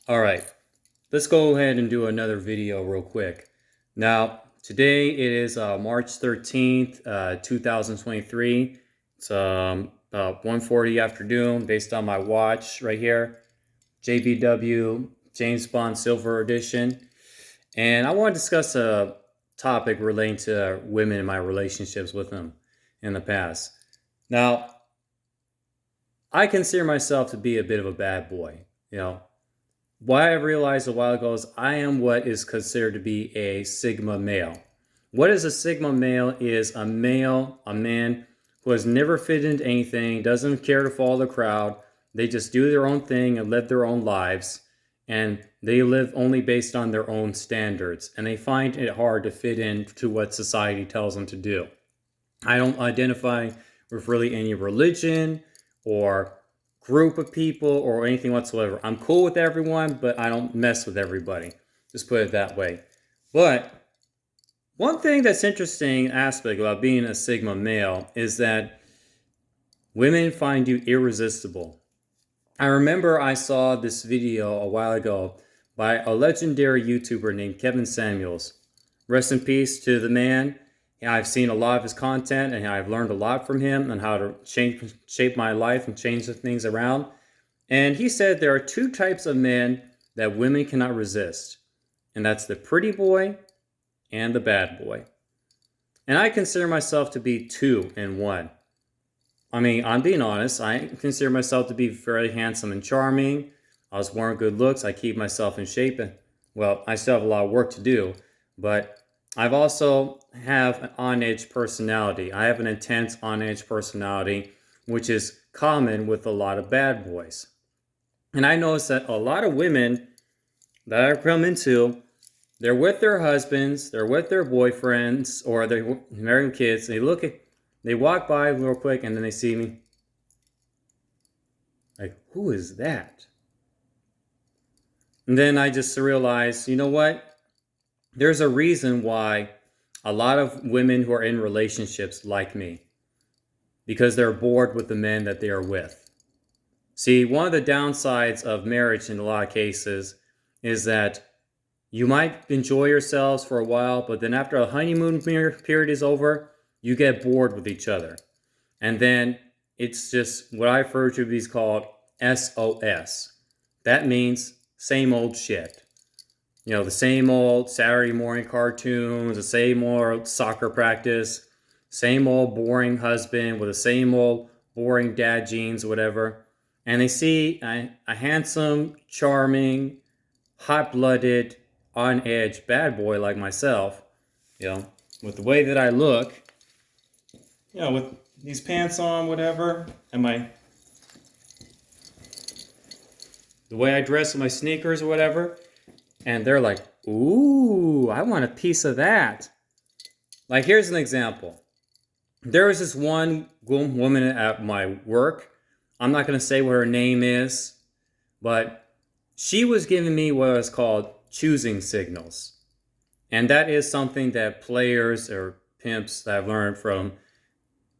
All right, let's go ahead and do another video real quick. Now, today it is March 13th, 2023. It's about 1:40 afternoon based on my watch right here, JBW James Bond Silver Edition. And I want to discuss a topic relating to women and my relationships with them in the past. Now, I consider myself to be a bit of a bad boy, you know. What I realized a while ago is I am what is considered to be a Sigma male. What is a Sigma male is a man who has never fit into anything, doesn't care to follow the crowd. They just do their own thing and live their own lives. And they live only based on their own standards. And they find it hard to fit into what society tells them to do. I don't identify with really any religion or group of people or anything whatsoever. I'm cool with everyone, but I don't mess with everybody. Just put it that way. But one thing that's interesting aspect about being a Sigma male is that women find you irresistible. I remember I saw this video a while ago by a legendary YouTuber named Kevin Samuels. Rest in peace to the man. I've seen a lot of his content and I've learned a lot from him on how to shape my life and change the things around. And he said there are two types of men that women cannot resist. And that's the pretty boy and the bad boy. And I consider myself to be two in one. I mean, I'm being honest. I consider myself to be very handsome and charming. I was born with good looks. I keep myself in shape. Well, I still have a lot of work to do, but I've also have an on-edge personality. I have an intense on-edge personality, which is common with a lot of bad boys. And I notice that a lot of women that I've come into, they're with their husbands, they're with their boyfriends, or they're married kids. They walk by real quick and then they see me. Like, who is that? And then I just realize, you know what? There's a reason why a lot of women who are in relationships like me, because they're bored with the men that they are with. See, one of the downsides of marriage in a lot of cases is that you might enjoy yourselves for a while, but then after a honeymoon period is over, you get bored with each other. And then it's just what I've heard to be called SOS. That means same old shit. You know, the same old Saturday morning cartoons, the same old soccer practice, same old boring husband with the same old boring dad jeans, whatever. And they see a handsome, charming, hot-blooded, on-edge bad boy like myself, you know, with the way that I look, you know, with these pants on, whatever, and the way I dress with my sneakers or whatever. And they're like, ooh, I want a piece of that. Like, here's an example. There was this one woman at my work. I'm not going to say what her name is, but she was giving me what is called choosing signals. And that is something that players or pimps that I've learned from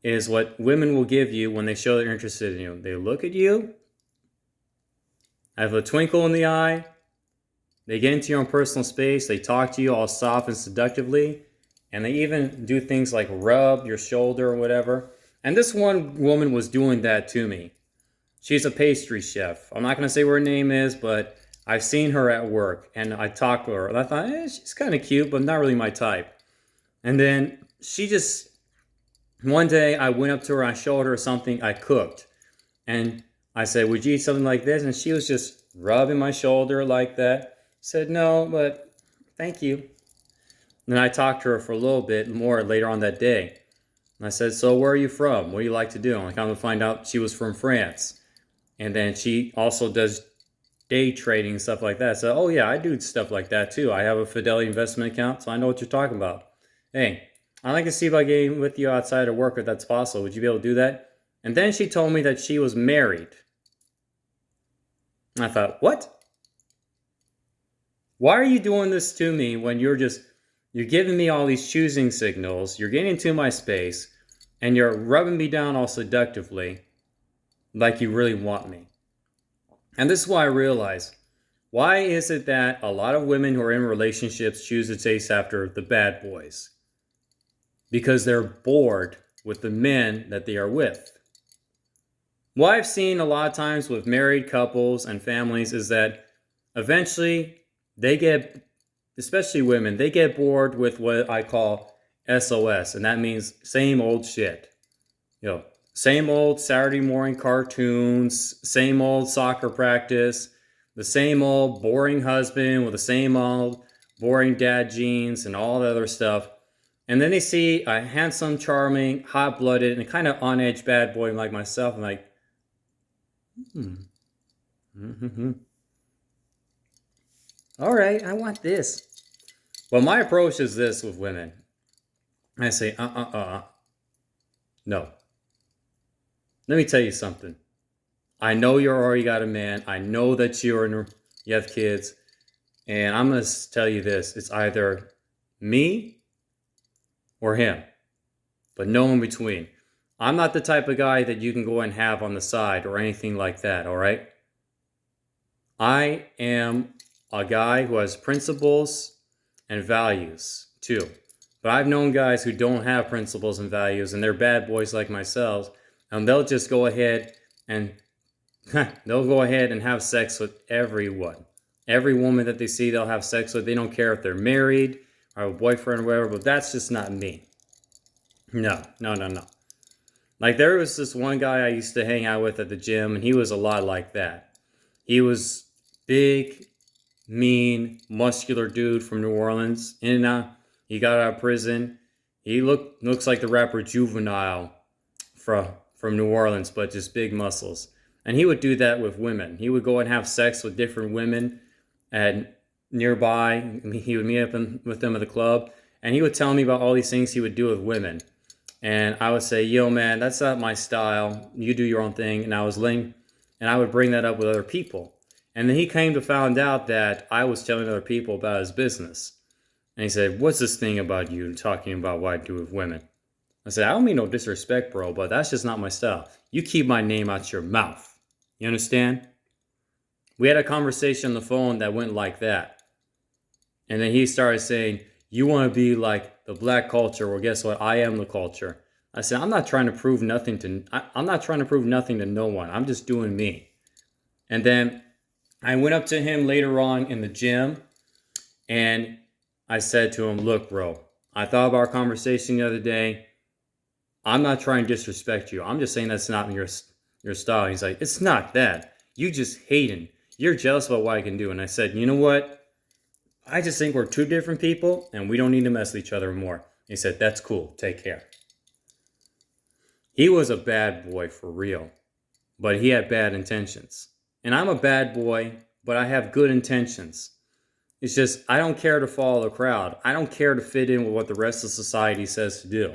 is what women will give you when they show they're interested in you. They look at you, have a twinkle in the eye, they get into your own personal space, they talk to you all soft and seductively, and they even do things like rub your shoulder or whatever. And this one woman was doing that to me. She's a pastry chef. I'm not going to say what her name is, but I've seen her at work, and I talked to her, and I thought, she's kind of cute, but not really my type. And then one day I went up to her, I showed her something I cooked, and I said, would you eat something like this? And she was just rubbing my shoulder like that. Said, no, but thank you. And then I talked to her for a little bit more later on that day. And I said, so where are you from? What do you like to do? And I come to find out she was from France. And then she also does day trading and stuff like that. So, oh yeah, I do stuff like that too. I have a Fidelity investment account, so I know what you're talking about. Hey, I'd like to see about getting with you outside of work if that's possible. Would you be able to do that? And then she told me that she was married. And I thought, what? Why are you doing this to me when you're giving me all these choosing signals, you're getting into my space, and you're rubbing me down all seductively like you really want me? And this is why I realize Why is it that a lot of women who are in relationships choose to chase after the bad boys? Because they're bored with the men that they are with. What I've seen a lot of times with married couples and families is that eventually they get, especially women, they get bored with what I call SOS, and that means same old shit. You know, same old Saturday morning cartoons, same old soccer practice, the same old boring husband with the same old boring dad jeans and all the other stuff. And then they see a handsome, charming, hot-blooded, and kind of on-edge bad boy like myself. I'm like, mm-hmm. All right, I want this. Well, my approach is this with women. I say, no. Let me tell you something. I know you're already got a man. I know that you have kids. And I'm going to tell you this. It's either me or him, but no in between. I'm not the type of guy that you can go and have on the side or anything like that, all right? I am a guy who has principles and values too. But I've known guys who don't have principles and values, and they're bad boys like myself, and they'll just go ahead and have sex with everyone. Every woman that they see, they'll have sex with. They don't care if they're married or have a boyfriend or whatever, but that's just not me. No. Like, there was this one guy I used to hang out with at the gym, and he was a lot like that. He was big, mean, muscular dude from New Orleans. He got out of prison. He looks like the rapper Juvenile from New Orleans, but just big muscles. And he would do that with women. He would go and have sex with different women and nearby. He would meet up with them at the club, and he would tell me about all these things he would do with women. And I would say, yo, man, that's not my style. You do your own thing. And I would bring that up with other people. And then he came to find out that I was telling other people about his business. And he said, what's this thing about you talking about what I do with women? I said, I don't mean no disrespect, bro, but that's just not my style. You keep my name out your mouth. You understand? We had a conversation on the phone that went like that. And then he started saying, you want to be like the black culture. Well, guess what? I am the culture. I said, I'm not trying to prove nothing to no one. I'm just doing me. And then I went up to him later on in the gym, and I said to him, look, bro, I thought about our conversation the other day. I'm not trying to disrespect you. I'm just saying that's not your style. He's like, it's not that. You just hating. You're jealous about what I can do. And I said, you know what? I just think we're two different people, and we don't need to mess with each other more. He said, that's cool. Take care. He was a bad boy for real, but he had bad intentions. And I'm a bad boy, but I have good intentions. It's just, I don't care to follow the crowd. I don't care to fit in with what the rest of society says to do.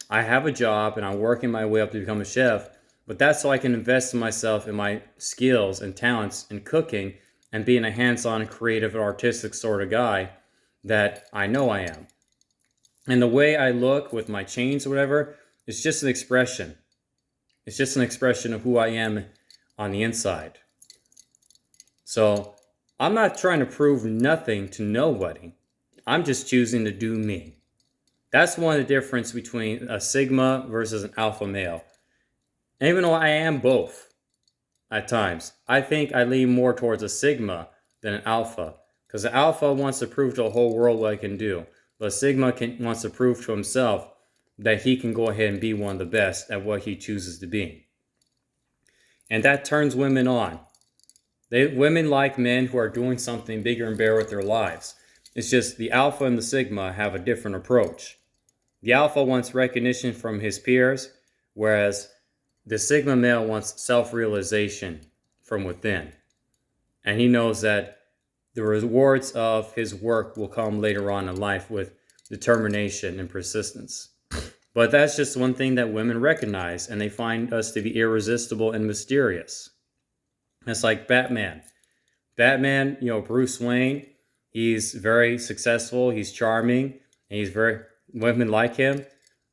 I have a job, and I'm working my way up to become a chef, but that's so I can invest in myself and my skills and talents in cooking and being a hands-on, creative, and artistic sort of guy that I know I am. And the way I look with my chains or whatever, it's just an expression. It's just an expression of who I am on the inside. So I'm not trying to prove nothing to nobody. I'm just choosing to do me. That's one of the difference between a Sigma versus an alpha male. And even though I am both at times, I think I lean more towards a Sigma than an alpha. Because the alpha wants to prove to the whole world what I can do. But Sigma wants to prove to himself that he can go ahead and be one of the best at what he chooses to be. And that turns women on. Women like men who are doing something bigger and better with their lives. It's just the alpha and the Sigma have a different approach. The alpha wants recognition from his peers, whereas the Sigma male wants self-realization from within. And he knows that the rewards of his work will come later on in life with determination and persistence. But that's just one thing that women recognize, and they find us to be irresistible and mysterious. It's like Batman. Batman, Bruce Wayne, he's very successful, he's charming, and women like him,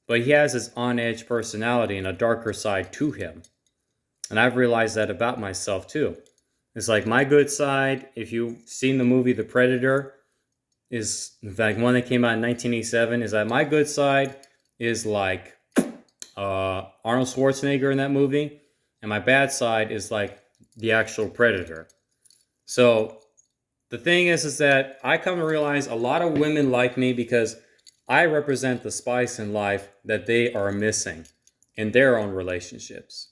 but he has his on-edge personality and a darker side to him. And I've realized that about myself too. It's like my good side, if you've seen the movie The Predator, is in fact one that came out in 1987, is that my good side is like Arnold Schwarzenegger in that movie, and my bad side is like the actual Predator. So the thing is that I come to realize a lot of women like me because I represent the spice in life that they are missing in their own relationships.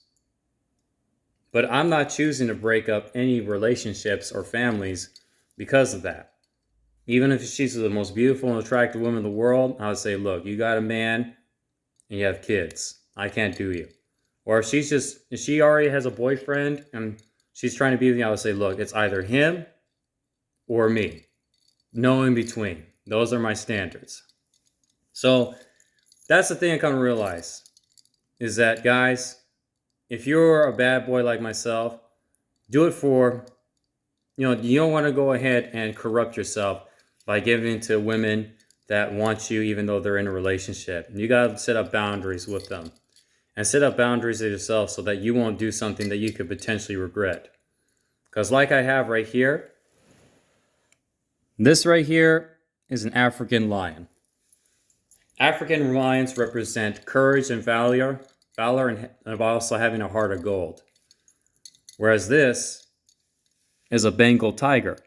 But I'm not choosing to break up any relationships or families because of that. Even if she's the most beautiful and attractive woman in the world, I would say, look, you got a man and you have kids. I can't do you. Or if she already has a boyfriend and she's trying to be with me, I would say, look, it's either him or me. No in between. Those are my standards. So that's the thing I come to realize is that, guys, if you're a bad boy like myself, do it for, you don't want to go ahead and corrupt yourself by giving in to women that want you even though they're in a relationship. And you got to set up boundaries with them. And set up boundaries with yourself so that you won't do something that you could potentially regret. Because like I have right here, this right here is an African lion. African lions represent courage and valor and also having a heart of gold. Whereas this is a Bengal tiger.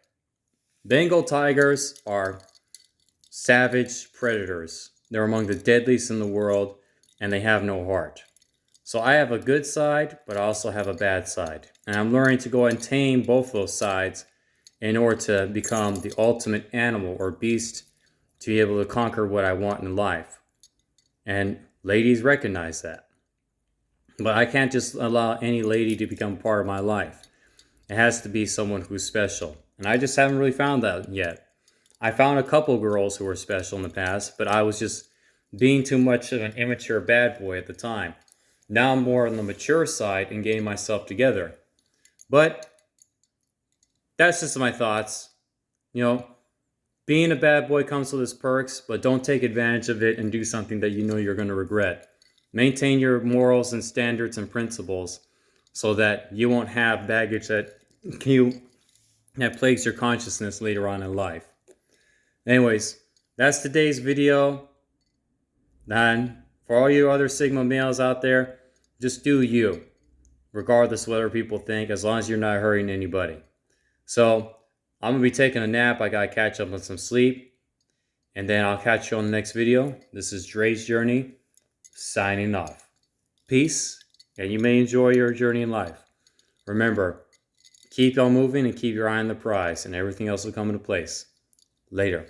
Bengal tigers are savage predators. They're among the deadliest in the world, and they have no heart. So I have a good side, but I also have a bad side. And I'm learning to go and tame both those sides in order to become the ultimate animal or beast to be able to conquer what I want in life. And ladies recognize that. But I can't just allow any lady to become part of my life. It has to be someone who's special. And I just haven't really found that yet. I found a couple girls who were special in the past, but I was just being too much of an immature bad boy at the time. Now I'm more on the mature side and getting myself together. But that's just my thoughts. Being a bad boy comes with its perks, but don't take advantage of it and do something that you know you're going to regret. Maintain your morals and standards and principles so that you won't have baggage that plagues your consciousness later on in life. Anyways, that's today's video. And for all you other Sigma males out there, just do you, regardless of what other people think, as long as you're not hurting anybody. So I'm going to be taking a nap. I got to catch up on some sleep. And then I'll catch you on the next video. This is Dre's Journey, signing off. Peace, and you may enjoy your journey in life. Remember, keep on moving and keep your eye on the prize, and everything else will come into place. Later.